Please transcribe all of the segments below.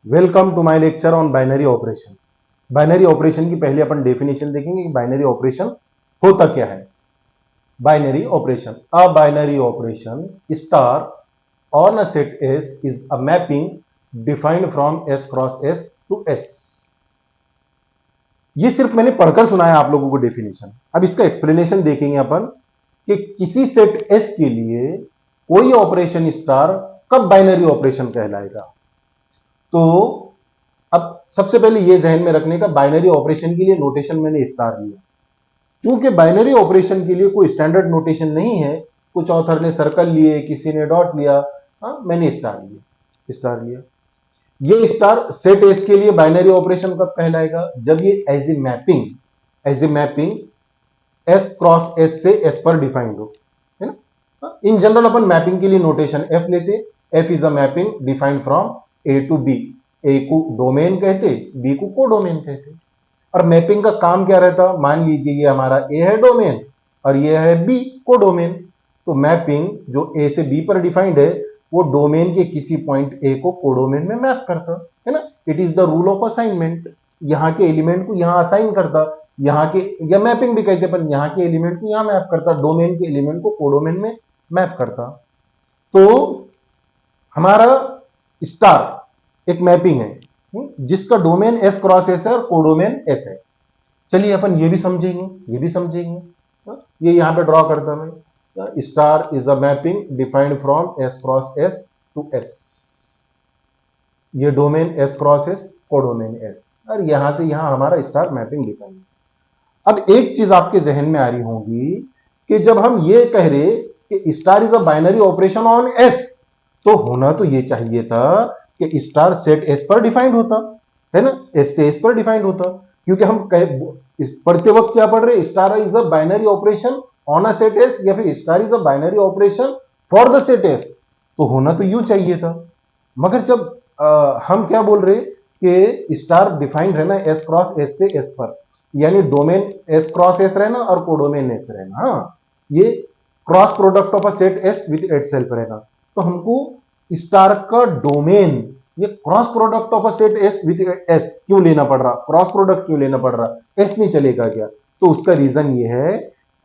Welcome to my lecture on binary operation. Binary operation की पहले अपन definition देखेंगे कि बाइनरी ऑपरेशन होता क्या है। Binary operation, a binary operation star on a set S is a mapping defined from S cross S to S. ये सिर्फ मैंने पढ़कर सुनाया आप लोगों को डेफिनेशन। अब इसका एक्सप्लेनेशन देखेंगे अपन कि किसी सेट एस के लिए कोई ऑपरेशन स्टार कब बाइनरी ऑपरेशन कहलाएगा। तो अब सबसे पहले ये जहन में रखने का, बाइनरी ऑपरेशन के लिए नोटेशन मैंने स्टार लिया। क्योंकि बाइनरी ऑपरेशन के लिए कोई स्टैंडर्ड नोटेशन नहीं है, कुछ ऑथर ने सर्कल लिए, किसी ने डॉट लिया, मैंने स्टार लिया। ये स्टार सेट एस के लिए बाइनरी ऑपरेशन कब कहलाएगा, जब ये as a mapping S cross S से एस पर डिफाइंड हो, है ना। इन जनरल अपन मैपिंग के लिए नोटेशन एफ लेते। F is a mapping defined from A to B. A को डोमेन कहते, बी को कोडोमेन कहते। और मैपिंग का काम क्या रहता, मान लीजिए ये हमारा ए है डोमेन और ये है बी कोडोमेन। तो मैपिंग जो ए से बी पर डिफाइंड है वो डोमेन के किसी पॉइंट ए को कोडोमेन में मैप करता है ना। It is the rule of assignment. यहाँ के एलिमेंट को यहाँ असाइन करता, यहाँ के, या मैपिंग भी कहते हैं, यहाँ के एलिमेंट को यहाँ मैप करता, डोमेन के एलिमेंट को कोडोमेन में मैप करता। तो हमारा स्टार एक मैपिंग है जिसका डोमेन एस क्रॉस एस है और कोडोमेन एस है। चलिए अपन ये भी समझेंगे। ये यहां पे ड्रॉ करता मैं। Star is a mapping defined from S cross S to S. ये domain S cross S, codomain S, और यहां से यहां हमारा स्टार मैपिंग डिफाइंड। अब एक चीज आपके जहन में आ रही होगी कि जब हम ये कह रहे कि star is a binary operation on S, तो होना तो ये चाहिए था कि स्टार सेट एस पर डिफाइंड होता, है ना, एस से एस पर डिफाइंड होता। क्योंकि हम पढ़ते वक्त क्या पढ़ रहे, star is a binary operation on a set S, या फिर star is a binary operation for the set S. तो होना तो यूं चाहिए था। मगर जब हम क्या बोल रहे कि स्टार डिफाइंड रहना एस क्रॉस एस से एस पर, यानी डोमेन एस क्रॉस एस रहना और कोडोमेन एस रहना, ये cross product of a set S with itself रहना। तो हमको स्टार का डोमेन ये cross product of a set S with S क्यों लेना पड़ रहा, क्रॉस प्रोडक्ट क्यों लेना पड़ रहा, एस नहीं चलेगा क्या। तो उसका रीजन ये है,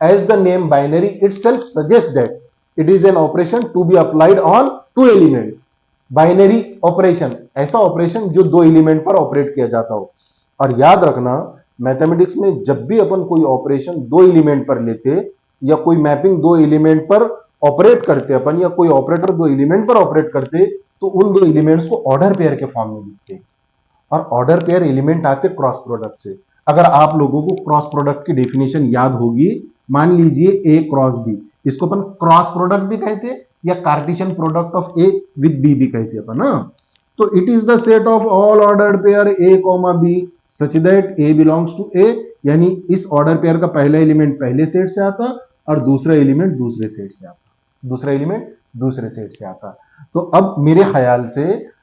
as the name binary itself suggest that it is an operation to be applied on two elements. Binary operation ऐसा ऑपरेशन जो दो एलिमेंट पर ऑपरेट किया जाता हो। और याद रखना, मैथमेटिक्स में जब भी अपन कोई ऑपरेशन दो एलिमेंट पर लेते, या कोई मैपिंग दो एलिमेंट पर ऑपरेट करते अपन, या कोई ऑपरेटर दो एलिमेंट पर ऑपरेट करते, तो उन दो एलिमेंट्स को ऑर्डर पेयर के फॉर्म में लिखते। और ऑर्डर पेयर एलिमेंट आते क्रॉस प्रोडक्ट से। अगर आप लोगों को क्रॉस प्रोडक्ट की डेफिनेशन याद होगी, मान लीजिए ए क्रॉस बी, इसको अपन क्रॉस प्रोडक्ट भी कहते या Cartesian product of A with B भी कहते अपन ना। तो it is the set of all ordered pair A comma B such that A belongs to A, यानी इस ऑर्डर पेयर का पहला एलिमेंट पहले सेट से आता और दूसरा एलिमेंट दूसरे सेट से आता। तो अब मेरे ख्याल से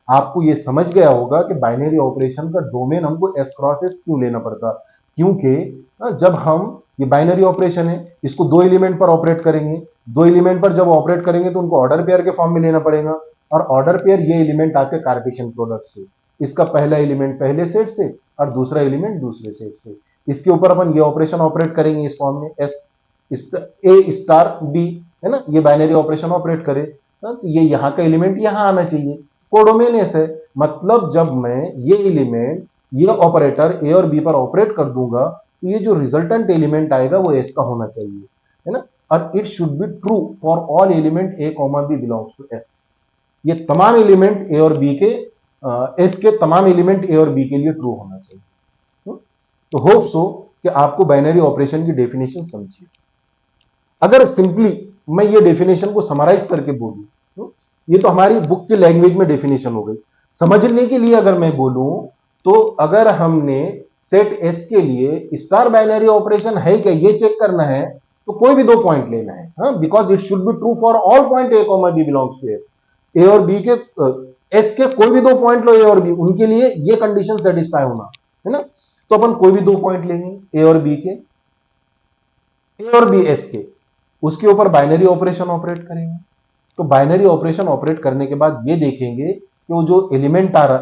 आपको ये समझ गया होगा कि बाइनरी ऑपरेशन का डोमेन हमको एस क्रॉस एस क्यों लेना पड़ता। क्योंकि जब हम, ये बाइनरी ऑपरेशन है, इसको दो एलिमेंट पर ऑपरेट करेंगे, दो एलिमेंट पर जब ऑपरेट करेंगे तो उनको ऑर्डर पेयर के फॉर्म में लेना पड़ेगा। और ऑर्डर पेयर ये एलिमेंट आते कार्टेशियन प्रोडक्ट से, इसका पहला एलिमेंट पहले सेट से और दूसरा एलिमेंट दूसरे सेट से। इसके ऊपर अपन ये ऑपरेशन ऑपरेट करेंगे इस फॉर्म में, एस ए स्टार बी, है ना, ये बाइनरी ऑपरेशन ऑपरेट करे, तो ये यहां का एलिमेंट यहां आना चाहिए, कोडोमेन एस है। मतलब जब मैं ये एलिमेंट, ये ऑपरेटर ए और बी पर ऑपरेट कर दूंगा, तो ये जो रिजल्टेंट एलिमेंट आएगा वो एस का होना चाहिए, है ना। और it should be true for all element A comma B belongs to S. ये तमाम एलिमेंट ए और बी के, एस के तमाम एलिमेंट ए और बी के लिए ट्रू होना चाहिए। तो होप सो कि आपको बाइनरी ऑपरेशन की डेफिनेशन समझिए। अगर सिंपली मैं ये डेफिनेशन को समराइज करके बोलूं, ये तो हमारी बुक के लैंग्वेज में डेफिनेशन हो गई। समझने के लिए अगर मैं बोलूं, तो अगर हमने सेट एस के लिए स्टार बाइनरी ऑपरेशन है क्या ये चेक करना है, तो कोई भी दो पॉइंट लेना है, because it should be true for all point A comma B belongs to S. A और बी के, एस के कोई भी दो पॉइंट लो ए और बी, उनके लिए ये कंडीशन सेटिस्फाई होना, है ना। तो अपन कोई भी दो पॉइंट लेंगे ए और बी के, ए और बी एस के, उसके ऊपर बाइनरी ऑपरेशन ऑपरेट करेंगे। तो बाइनरी ऑपरेशन ऑपरेट करने के बाद ये देखेंगे कि वो जो एलिमेंट आ रहा,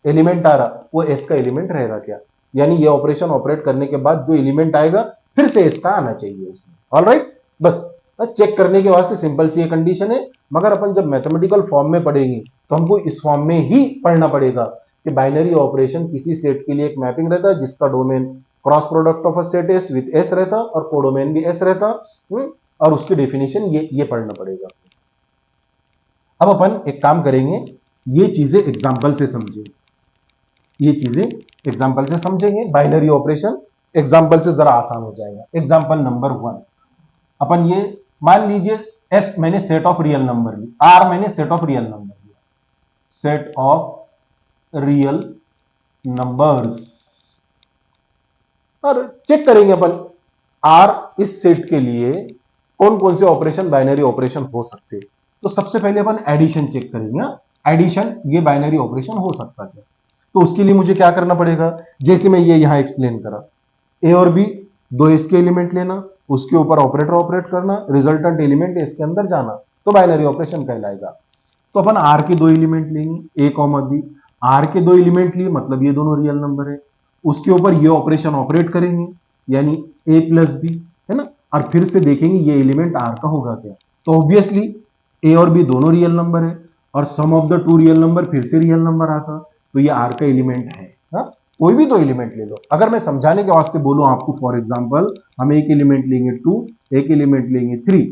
एलिमेंट आ रहा वो एस का एलिमेंट रहेगा क्या, यानी ये ऑपरेशन ऑपरेट करने के बाद जो एलिमेंट आएगा फिर से एस का आना चाहिए उसमें। ऑलराइट, बस चेक करने के वास्ते सिंपल सी ये कंडीशन है, मगर अपन जब मैथमेटिकल फॉर्म में पढ़ेंगे तो हमको इस फॉर्म में ही पढ़ना पड़ेगा कि बाइनरी ऑपरेशन किसी सेट के लिए एक मैपिंग रहता है जिसका domain cross product of a set S with S रहता और कोडोमेन भी एस रहता, और उसकी डेफिनेशन ये पढ़ना पड़ेगा। अब अपन एक काम करेंगे, ये चीजें एग्जाम्पल से समझेंगे, ये चीजें एग्जाम्पल से समझेंगे। बाइनरी ऑपरेशन एग्जाम्पल से जरा आसान हो जाएगा। एग्जाम्पल नंबर 1, अपन ये मान लीजिए एस मैंने सेट ऑफ रियल नंबर ली, आर मैंने सेट ऑफ रियल नंबर लिया, सेट ऑफ रियल नंबर्स, और चेक करेंगे अपन आर इस सेट के लिए कौन कौन से ऑपरेशन बाइनरी ऑपरेशन हो सकते हैं। तो सबसे पहले अपन एडिशन चेक करेंगे। एडिशन ये बाइनरी ऑपरेशन हो सकता है, तो उसके लिए मुझे क्या करना पड़ेगा, जैसे मैं ये यहां एक्सप्लेन करा, ए और बी दो इसके एलिमेंट लेना, उसके ऊपर ऑपरेटर ऑपरेट करना, रिजल्टेंट एलिमेंट इसके अंदर जाना, तो बाइनरी ऑपरेशन कहलाएगा। तो अपन आर के दो एलिमेंट लेंगे, ए कॉमा बी, आर के दो एलिमेंट लिए मतलब ये दोनों रियल नंबर है, उसके ऊपर ये ऑपरेशन ऑपरेट करेंगे यानी ए प्लस बी, है ना, और फिर से देखेंगे ये एलिमेंट आर का होगा क्या। तो ऑब्वियसली ए और बी दोनों रियल नंबर है और sum of the two real number फिर से रियल नंबर आता, तो ये आर का एलिमेंट है। हा? कोई भी दो एलिमेंट ले लो। अगर मैं समझाने के वास्ते बोलूं आपको, फॉर एग्जांपल हम एक एलिमेंट लेंगे 2, एक एलिमेंट लेंगे 3,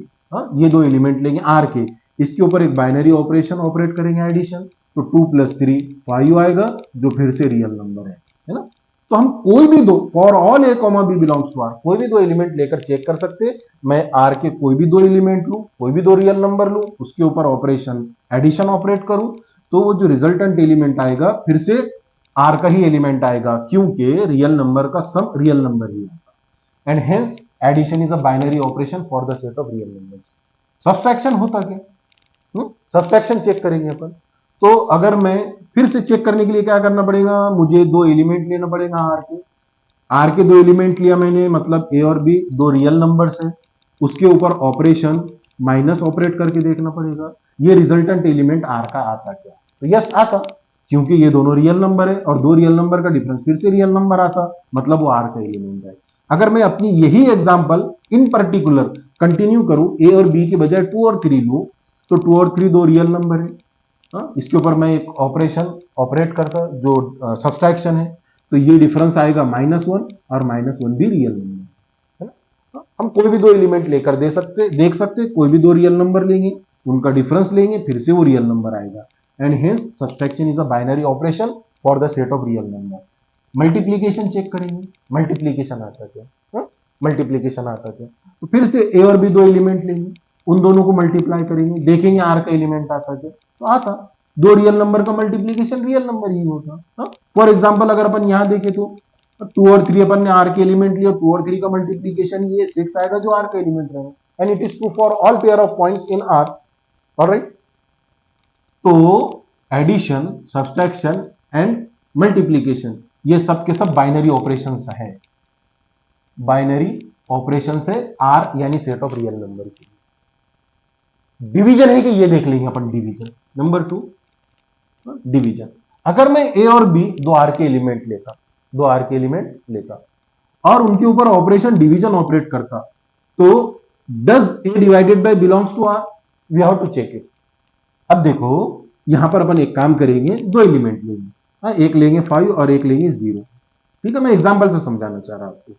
ये दो एलिमेंट लेंगे आर के, इसके ऊपर एक बाइनरी ऑपरेशन ऑपरेट करेंगे एडिशन, तो 2 + 3 5 आएगा जो फिर से रियल नंबर है ना। तो हम कोई भी दो, for all A comma B belongs to R, कोई भी दो एलिमेंट लेकर चेक कर सकते। मैं आर के कोई भी दो एलिमेंट लूं, कोई भी दो रियल नंबर लूं, उसके ऊपर ऑपरेशन एडिशन ऑपरेट करूं, तो वो जो रिजल्टेंट एलिमेंट आएगा फिर से आर का ही एलिमेंट आएगा, क्योंकि रियल नंबर का सम रियल नंबर ही आता। And hence addition is a binary operation for the set of real numbers. Subtraction होता क्या, सब्सट्रैक्शन चेक करेंगे अपन। तो अगर मैं फिर से चेक करने के लिए क्या करना पड़ेगा, मुझे दो एलिमेंट लेना पड़ेगा आर के दो एलिमेंट लिया मैंने, मतलब ए और बी दो रियल नंबर्स है, उसके ऊपर ऑपरेशन माइनस ऑपरेट करके देखना पड़ेगा ये रिजल्टेंट एलिमेंट आर का आता क्या। तो यस आता, क्योंकि ये दोनों रियल नंबर है और दो रियल नंबर का डिफरेंस फिर से रियल नंबर आता, मतलब वो आर का एलिमेंट है। अगर मैं अपनी यही एग्जांपल इन पर्टिकुलर कंटिन्यू करूं, ए और बी के बजाय 2 और 3 लूं, तो 2 और 3 दो रियल नंबर है, इसके ऊपर मैं एक ऑपरेशन ऑपरेट करता जो सब्सट्रैक्शन है, तो ये डिफरेंस आएगा -1 और -1 भी रियल नंबर है ना। हम कोई भी दो एलिमेंट लेकर देख सकते कोई भी दो रियल नंबर लेंगे, उनका डिफरेंस लेंगे, फिर से वो रियल नंबर आएगा। And hence subtraction is a binary operation for the set of real number. Multiplication check करेंगे, मल्टीप्लीकेशन आता क्या, मल्टीप्लीकेशन आता क्या, तो फिर से ए और बी दो एलिमेंट लेंगे, उन दोनों को मल्टीप्लाई करेंगे, देखेंगे आर का एलिमेंट आता क्या, तो आता। दो रियल नंबर का मल्टीप्लीकेशन रियल नंबर ही होता। फॉर एग्जांपल अगर अपन यहां देखें तो 2 और 3 अपन ने आर के एलिमेंट लिया, 2 और 3 का मल्टीप्लीकेशन ये 6 आएगा जो आर का एलिमेंट रहेगा, and it is true for all pair of points in are. Alright, तो एडिशन, सब्सट्रैक्शन एंड मल्टीप्लीकेशन ये सब के सब बाइनरी ऑपरेशंस है, बाइनरी ऑपरेशन है आर यानी सेट ऑफ रियल नंबर की। डिवीजन है कि ये देख लेंगे अपन, डिवीजन नंबर 2 डिवीजन। अगर मैं ए और बी दो आर के एलिमेंट लेता और उनके ऊपर ऑपरेशन डिवीजन ऑपरेट करता, तो does A divided by belongs to R, we have to check it. अब देखो यहां पर अपन एक काम करेंगे, दो एलिमेंट लेंगे, एक लेंगे 5 और एक लेंगे 0, ठीक है, मैं एग्जांपल से समझाना चाह रहा आपको।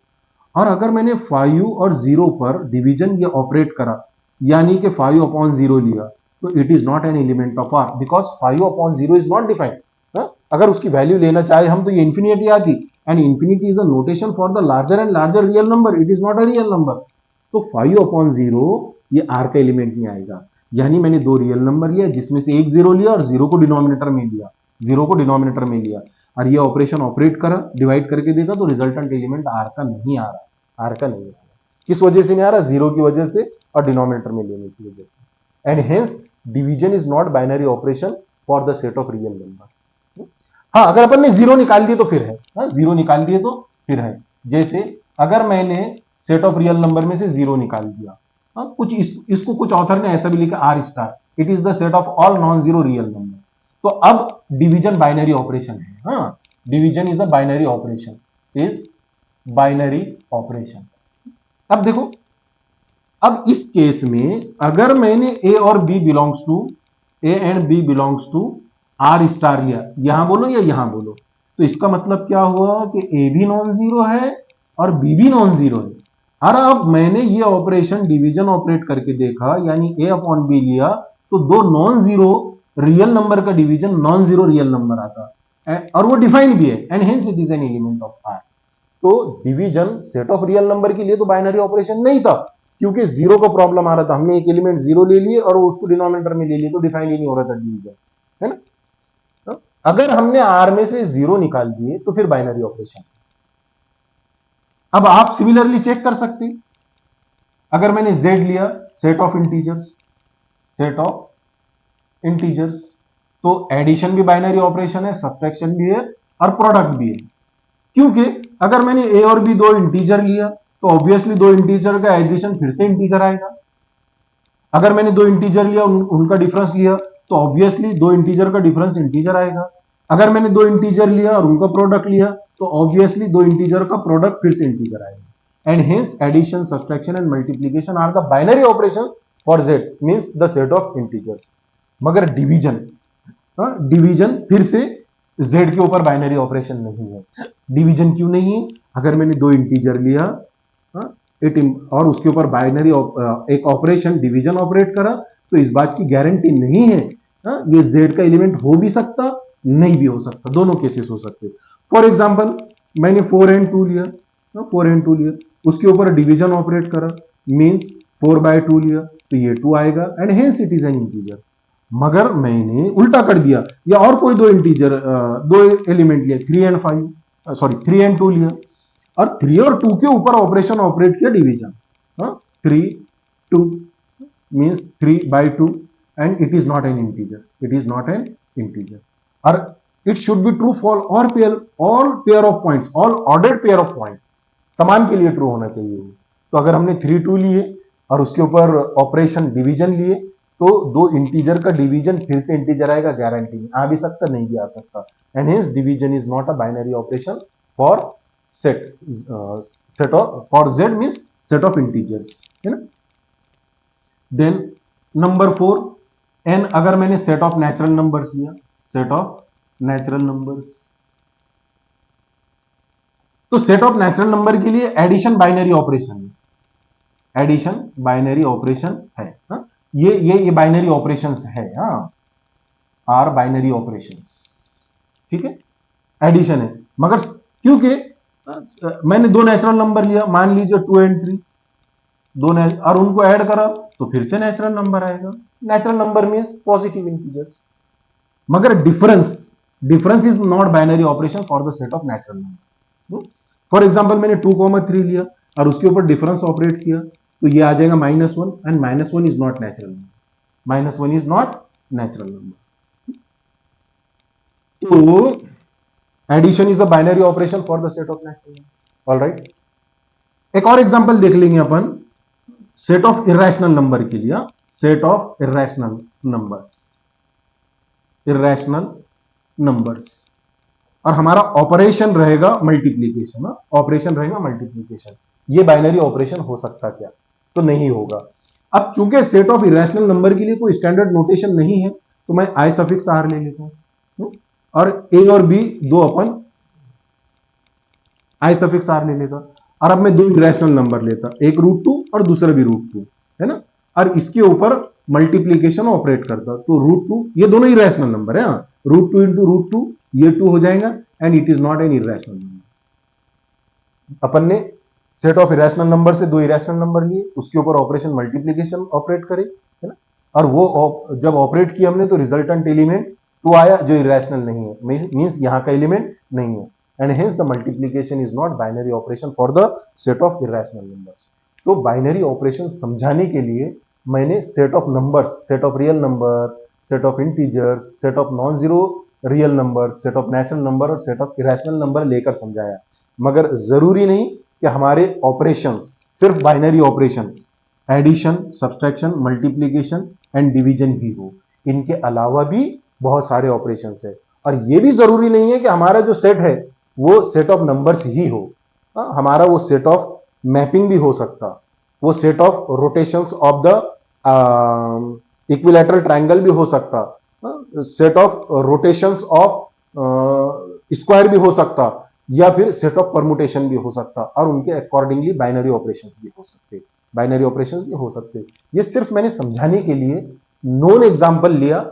और अगर मैंने 5 और 0 पर डिवीजन ये ऑपरेट करा, यानी कि 5/0 लिया, तो it is not an element of R, because 5/0 is not defined. अगर उसकी वैल्यू लेना चाहे हम तो ये इंफिनिटी आती, and infinity is a notation for the larger and larger real number, it is not a real number. तो 5/0 ये आर का एलिमेंट नहीं आएगा, यानी मैंने दो रियल नंबर लिया जिसमें से एक 0 लिया और 0 को डिनोमिनेटर में लिया, और ये ऑपरेशन ऑपरेट करा, डिवाइड करके देखा, तो रिजल्टेंट एलिमेंट आर का नहीं आ रहा। किस वजह से नहीं आ रहा, 0 की वजह से और डिनोमिनेटर में लेने की वजह से। And hence division is not binary operation for the set of real number. हाँ, अगर अपन ने 0 निकाल दिए तो फिर है, 0 निकाल दिए तो फिर है। जैसे अगर मैंने सेट ऑफ रियल नंबर में से 0 निकाल दिया, कुछ इसको कुछ ऑथर ने ऐसा भी लिखा R star, it is the set of all non zero real numbers. तो अब डिवीजन बाइनरी ऑपरेशन है। हाँ, division is a binary operation, is binary operation. अब देखो, अब इस केस में अगर मैंने ए और B belongs to, A and B belongs to R star लिया, यहां बोलो या यहां बोलो, तो इसका मतलब क्या हुआ कि ए भी नॉन जीरो है और बी भी नॉन जीरो है। और अब मैंने ये ऑपरेशन डिवीजन ऑपरेट करके देखा, यानी ए अपॉन बी लिया, तो दो नॉन जीरो रियल नंबर का division non zero real number आता और वो डिफाइन भी है, and hence it is an element of R. तो division set of real number के लिए तो बाइनरी ऑपरेशन नहीं था, क्योंकि जीरो का प्रॉब्लम आ रहा था, हमने एक एलिमेंट जीरो ले लिए और उसको डिनोमिनेटर में ले लिए, तो डिफाइन ही नहीं हो रहा था डिवीजन, है ना। तो अगर हमने आर में से जीरो निकाल दिए तो फिर बाइनरी ऑपरेशन। अब आप सिमिलरली चेक कर सकते हैं, अगर मैंने z लिया, set of integers, set of integers, तो एडिशन भी बाइनरी ऑपरेशन है, सब्ट्रैक्शन भी है और प्रोडक्ट भी है। क्योंकि अगर मैंने ए और बी दो इंटीजर लिया तो ऑब्वियसली दो इंटीजर का एडिशन फिर से इंटीजर आएगा। अगर मैंने दो इंटीजर लिया, उनका डिफरेंस लिया, तो ऑब्वियसली दो इंटीजर का डिफरेंस इंटीजर आएगा। अगर मैंने दो इंटीजर लिया और उनका प्रोडक्ट लिया, तो ऑब्वियसली दो इंटीजर का प्रोडक्ट फिर से इंटीजर आएगा। And hence addition, subtraction and multiplication are the binary operations for z, means the set of integers. मगर डिवीजन, डिवीजन फिर से z के ऊपर बाइनरी ऑपरेशन नहीं है। डिवीजन क्यों नहीं है? अगर मैंने दो इंटीजर लिया और उसके ऊपर बाइनरी एक ऑपरेशन डिवीजन ऑपरेट करा, तो इस बात की गारंटी नहीं है ये z का एलिमेंट हो भी सकता, नहीं भी हो सकता, दोनों केसेस हो सकते। फॉर एग्जांपल, मैंने 4 and 2 लिया, 4 and 2 लिया, उसके ऊपर डिवीजन ऑपरेट करा, मींस 4/2 लिया, तो ये 2 आएगा and hence it is N integer. मगर मैंने उल्टा कर दिया, या और कोई दो इंटीजर, दो एलिमेंट लिया, 3 and 5, सॉरी 3 and 2 लिया, और 3 और 2 के ऊपर ऑपरेशन ऑपरेट किया division, 3 2 means 3/2 and it is not an integer, it is not an integer. और it should be true for all pair of points, all ordered pair of points, तमाम के लिए ट्रू होना चाहिए। तो अगर हमने 3 2 लिए और उसके ऊपर ऑपरेशन डिवीजन लिए, तो दो इंटीजर का डिवीजन फिर से इंटीजर आएगा, गारंटी नहीं, आ भी सकता नहीं भी आ सकता। And hints division is not a binary operation for set of, for z means set of integers, है ना। देन नंबर 4, n, अगर मैंने सेट ऑफ नेचुरल नंबर्स लिया, सेट ऑफ नेचुरल नंबर्स, तो सेट ऑफ नेचुरल नंबर के लिए addition binary operation है, addition binary operation है। ये बाइनरी ऑपरेशंस है, आर बाइनरी ऑपरेशंस, ठीक है, एडिशन है। मगर क्योंकि मैंने दो नेचुरल नंबर लिया, मान लीजिए 2 and 3, और उनको ऐड करा तो फिर से नेचुरल नंबर आएगा। Natural number means positive integers. मगर difference is not binary operation for the set of natural number. For example, मैंने 2,3 लिया और उसके ऊपर डिफरेंस ऑपरेट किया, तो ये आ जाएगा -1, and -1 is not natural number, -1 is not natural number. तो addition is a binary operation for the set of natural number. Alright, एक और एग्जांपल देख लेंगे अपन सेट ऑफ इरेशनल नंबर के लिए, set of irrational numbers, irrational numbers, और हमारा ऑपरेशन रहेगा मल्टीप्लीकेशन, ऑपरेशन रहेगा मल्टीप्लीकेशन। ये बाइनरी ऑपरेशन हो सकता क्या? तो नहीं होगा। अब चूंकि सेट ऑफ इरेशनल नंबर के लिए कोई स्टैंडर्ड नोटेशन नहीं है, तो मैं आई सफिक्स आर ले लेता हूं, और ए और बी दो अपन आई सफिक्स आर ले लेगा। और अब मैं दो इरेशनल नंबर लेता, एक √2 और दूसरा भी √2, है ना, और इसके ऊपर मल्टीप्लीकेशन ऑपरेट करता, तो √2, ये दोनों इरेशनल नंबर है, √2 into √2, ये 2 हो जाएगा, and it is not an irrational number. अपन ने सेट ऑफ इरेशनल नंबर से दो इरेशनल नंबर लिए, उसके ऊपर ऑपरेशन मल्टीप्लीकेशन ऑपरेट करे, है ना, और वो जब ऑपरेट किया हमने, तो रिजल्टेंट एलिमेंट 2 आया जो इरेशनल नहीं है, मींस यहां का एलिमेंट नहीं है, and hence the multiplication is not binary operation for the set of irrational numbers। तो बाइनरी ऑपरेशन समझाने के लिए मैंने set of numbers, set of real number, set of integers, set of non zero real number, set of natural number और set of irrational number लेकर समझाया। मगर जरूरी नहीं कि हमारे ऑपरेशंस सिर्फ binary operation, addition, subtraction, multiplication and division ही हो, इनके अलावा भी बहुत सारे ऑपरेशन है। और ये भी जरूरी नहीं है कि हमारा जो सेट है वो सेट ऑफ नंबर्स ही हो। हमारा वो सेट ऑफ मैपिंग भी हो सकता, वो set of rotations of the equilateral triangle भी हो सकता, set of rotations of square भी हो सकता, या फिर सेट ऑफ परमुटेशन भी हो सकता, और उनके अकॉर्डिंगली बाइनरी ऑपरेशंस भी हो सकते, बाइनरी ऑपरेशंस भी हो सकते। ये सिर्फ मैंने समझाने के लिए नॉन एग्जांपल लिया।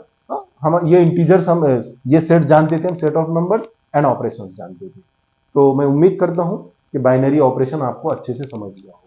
हम ये इंटीजर्स, हम ये सेट जानते थे, हम set of numbers and operations जानते थे। तो मैं उम्मीद करता हूं कि बाइनरी ऑपरेशन आपको अच्छे से समझ लिया हो।